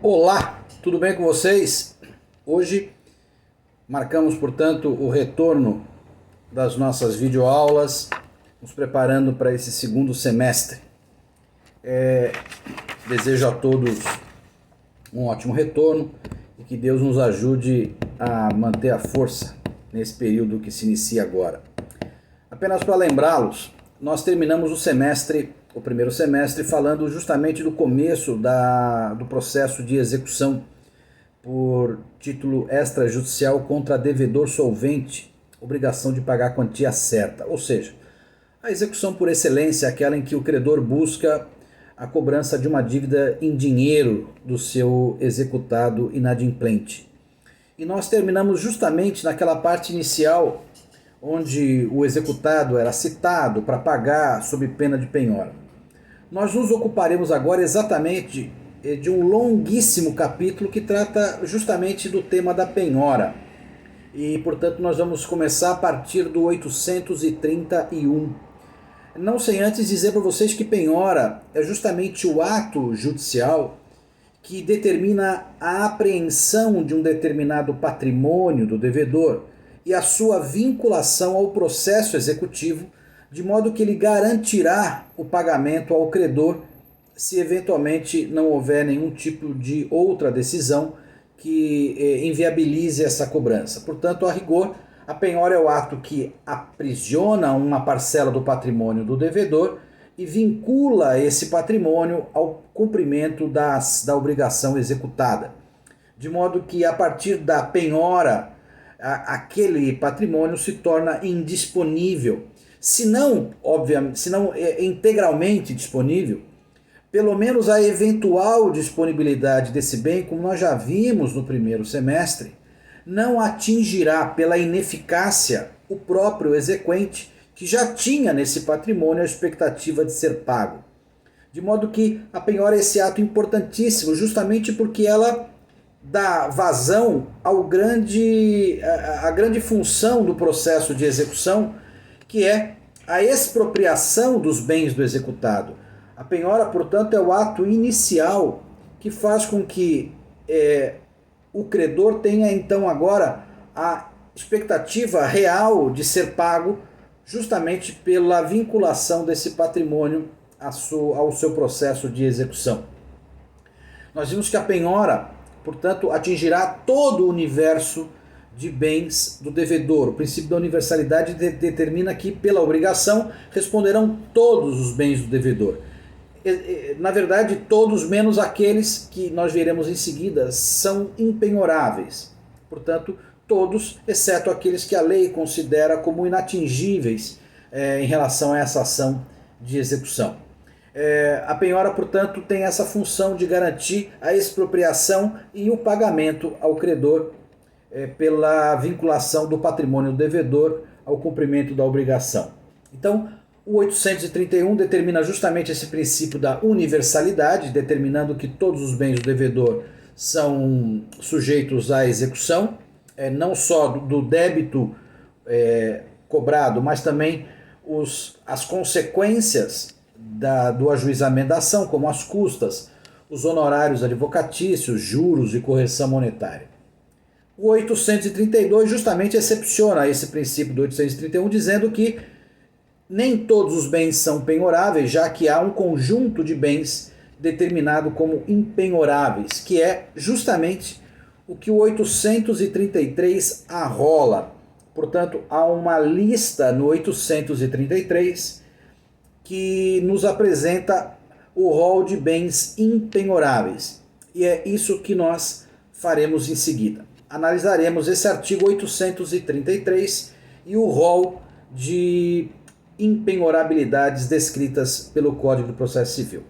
Olá, tudo bem com vocês? Hoje marcamos, portanto, o retorno das nossas videoaulas, nos preparando para esse segundo semestre. Desejo a todos um ótimo retorno e que Deus nos ajude a manter a força nesse período que se inicia agora. Apenas para lembrá-los, nós terminamos o primeiro semestre, falando justamente do começo do processo de execução por título extrajudicial contra devedor solvente, obrigação de pagar a quantia certa. Ou seja, a execução por excelência é aquela em que o credor busca a cobrança de uma dívida em dinheiro do seu executado inadimplente. E nós terminamos justamente naquela parte inicial onde o executado era citado para pagar sob pena de penhora. Nós nos ocuparemos agora exatamente de um longuíssimo capítulo que trata justamente do tema da penhora. E, portanto, nós vamos começar a partir do 831. Não sem antes dizer para vocês que penhora é justamente o ato judicial que determina a apreensão de um determinado patrimônio do devedor e a sua vinculação ao processo executivo, de modo que ele garantirá o pagamento ao credor se eventualmente não houver nenhum tipo de outra decisão que inviabilize essa cobrança. Portanto, a rigor, a penhora é o ato que aprisiona uma parcela do patrimônio do devedor e vincula esse patrimônio ao cumprimento da obrigação executada. De modo que, a partir da penhora, aquele patrimônio se torna indisponível. Se não integralmente disponível, pelo menos a eventual disponibilidade desse bem, como nós já vimos no primeiro semestre, não atingirá pela ineficácia o próprio exequente, que já tinha nesse patrimônio a expectativa de ser pago. De modo que a penhora é esse ato importantíssimo, justamente porque ela dá vazão à grande função do processo de execução, que é a expropriação dos bens do executado. A penhora, portanto, é o ato inicial que faz com que o credor tenha, então, agora a expectativa real de ser pago justamente pela vinculação desse patrimônio ao seu processo de execução. Nós vimos que a penhora, portanto, atingirá todo o universo de bens do devedor. O princípio da universalidade determina que, pela obrigação, responderão todos os bens do devedor. Na verdade, todos menos aqueles que nós veremos em seguida são impenhoráveis. Portanto, todos, exceto aqueles que a lei considera como inatingíveis em relação a essa ação de execução. A penhora, portanto, tem essa função de garantir a expropriação e o pagamento ao credor pela vinculação do patrimônio do devedor ao cumprimento da obrigação. Então, o 831 determina justamente esse princípio da universalidade, determinando que todos os bens do devedor são sujeitos à execução, não só do débito cobrado, mas também as consequências do ajuizamento da ação, como as custas, os honorários advocatícios, juros e correção monetária. O 832 justamente excepciona esse princípio do 831, dizendo que nem todos os bens são penhoráveis, já que há um conjunto de bens determinado como impenhoráveis, que é justamente o que o 833 arrola. Portanto, há uma lista no 833 que nos apresenta o rol de bens impenhoráveis. E é isso que nós faremos em seguida. Analisaremos esse artigo 833 e o rol de impenhorabilidades descritas pelo Código do Processo Civil.